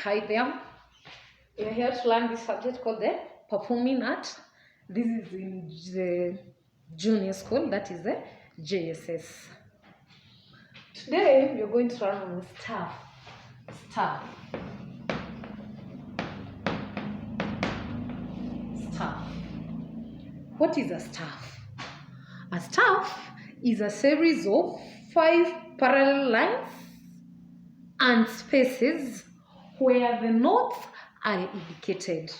Hi there. We're here to learn this subject called the performing art. This is in the junior school, that is the JSS. Today we're going to learn on staff. Staff. Staff. What is a staff? A staff is a series of 5 parallel lines and spaces where the notes are indicated.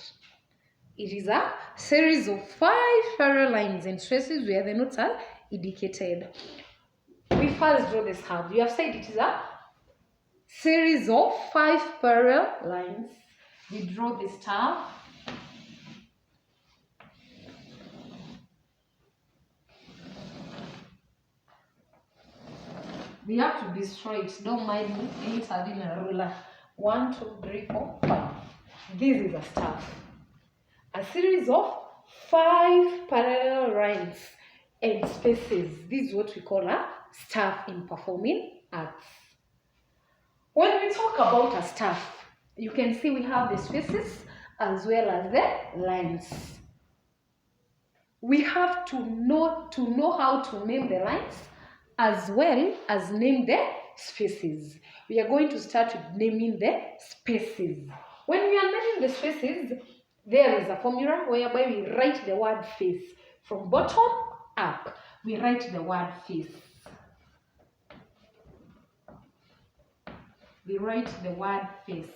It is a series of 5 parallel lines and spaces where the notes are indicated. We first draw the staff. We have said it is a series of 5 parallel lines. We draw the staff. We have to be straight. Don't mind me. Ain't having a ruler. 1, 2, 3, 4, 5. This is a staff. A series of 5 parallel lines and spaces. This is what we call a staff in performing arts. When we talk about a staff, you can see we have the spaces as well as the lines. We have to know how to name the lines as well as name the spaces. We are going to start with naming the spaces. When we are naming the spaces, there is a formula whereby we write the word face. From bottom up, we write the word face. We write the word face.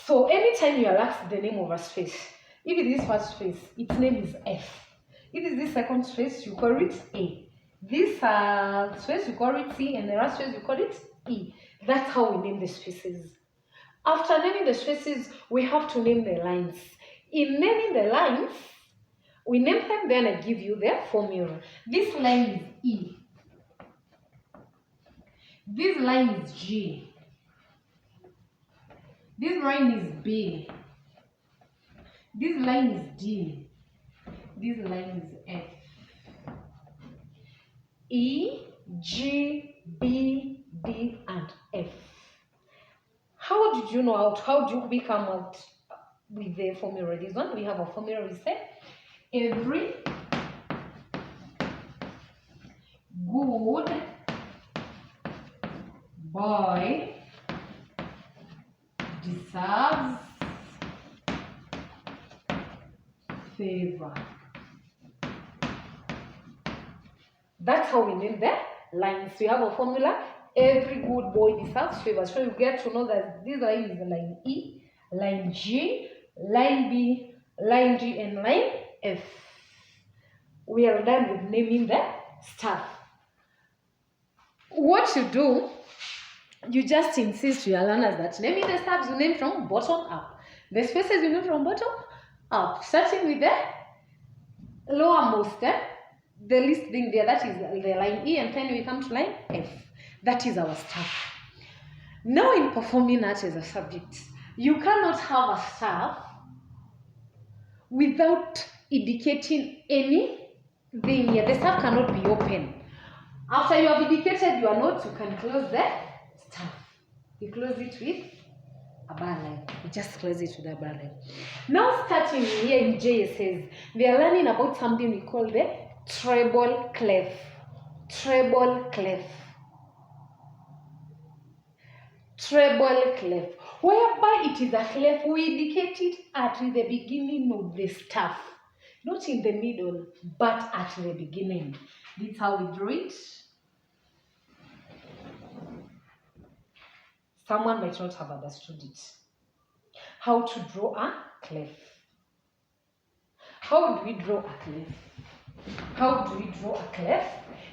So anytime you are asked the name of a space, if it is first space, its name is F. If it is this second space, you call it A. This space, you call it C, and the last space, you call it E. That's how we name the spaces. After naming the spaces, we have to name the lines. In naming the lines, we name them, then I give you the formula. This line is E. This line is G. This line is B. This line is D. This line is F. E, G, B, D, and F. How did you know out? How do we come out with the formula? This one, we have a formula. We say every good boy deserves favor. That's how we name the lines. We have a formula. Every good boy deserves favor. So you get to know that this line is line E, line G, line B, line D, and line F. We are done with naming the staff. What you do, you just insist to your learners that naming the staffs you name from bottom up. The spaces you name from bottom up. Starting with the lowermost, the least thing there, that is the line E, and then we come to line F. That is our staff. Now in performing art as a subject, you cannot have a staff without indicating anything here. The staff cannot be open. After you have indicated your notes, you can close the staff. You close it with a bar line. You just close it with a bar line. Now starting here in JSS, we are learning about something we call the treble clef. Treble clef. Treble clef. Whereby it is a clef, we indicate it at the beginning of the staff. Not in the middle, but at the beginning. This is how we draw it. Someone might not have understood it. How to draw a clef. How do we draw a clef? How do we draw a clef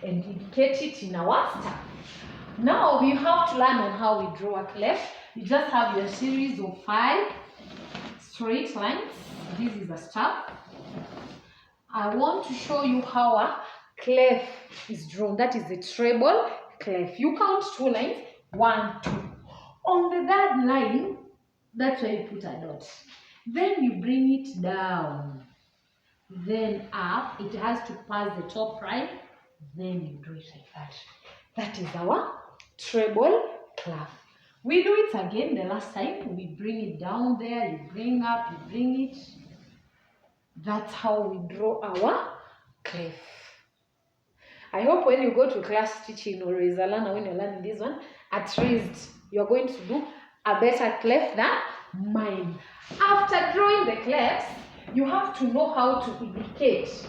and indicate it in our staff? Now you have to learn on how we draw a clef. You just have your series of 5 straight lines. This is a staff. I want to show you how a clef is drawn. That is the treble clef. You count 2 lines. 1, 2. On the 3rd line, that's where you put a dot. Then you bring it down. Then up. It has to pass the top line. Then you do it like that. That is our treble clef. We do it again the last time. We bring it down there, you bring up, you bring it. That's how we draw our clef. I hope when you go to class teaching or as a learner, when you're learning this one, at least you're going to do a better clef than mine. After drawing the clefs, you have to know how to indicate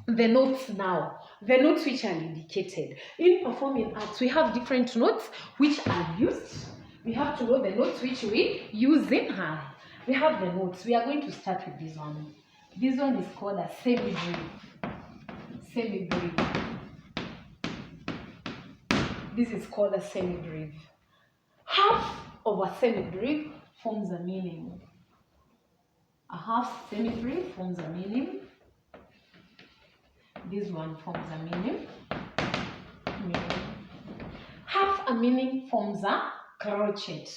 the notes now. The notes which are indicated. In performing arts, we have different notes which are used. We have to know the notes which we use in high. We have the notes. We are going to start with this one. This one is called a semibreve. Semibreve. This is called a semibreve. Half of a semibreve forms a meaning. A half semibreve forms a meaning. This one forms a meaning. Half a meaning forms a crochet.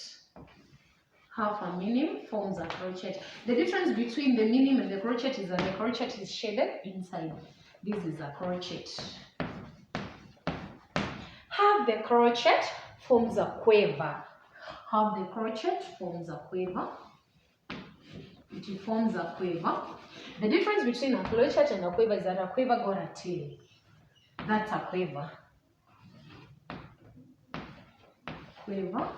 Half a meaning forms a crochet. The difference between the meaning and the crochet is that the crochet is shaded inside. This is a crochet. Half the crochet forms a quiver. Half the crochet forms a quiver. It forms a quiver. The difference between a crochet and a quiver is that a quiver got a tail. That's a quiver. Quiver.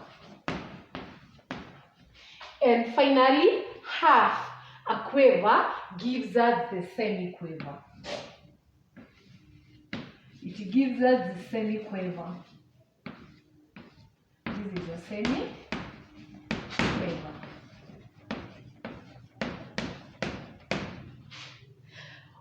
And finally, half a quiver gives us the semi-quiver. It gives us the semi-quiver. This is a semi-quiver.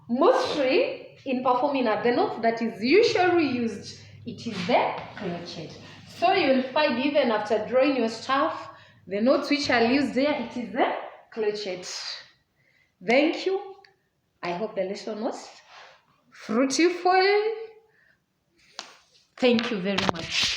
Mostly in performing art, the note that is usually used, it is the crochet. So you will find even after drawing your stuff, the notes which are used there, it is the crochet. Thank you. I hope the lesson was fruitful. Thank you very much.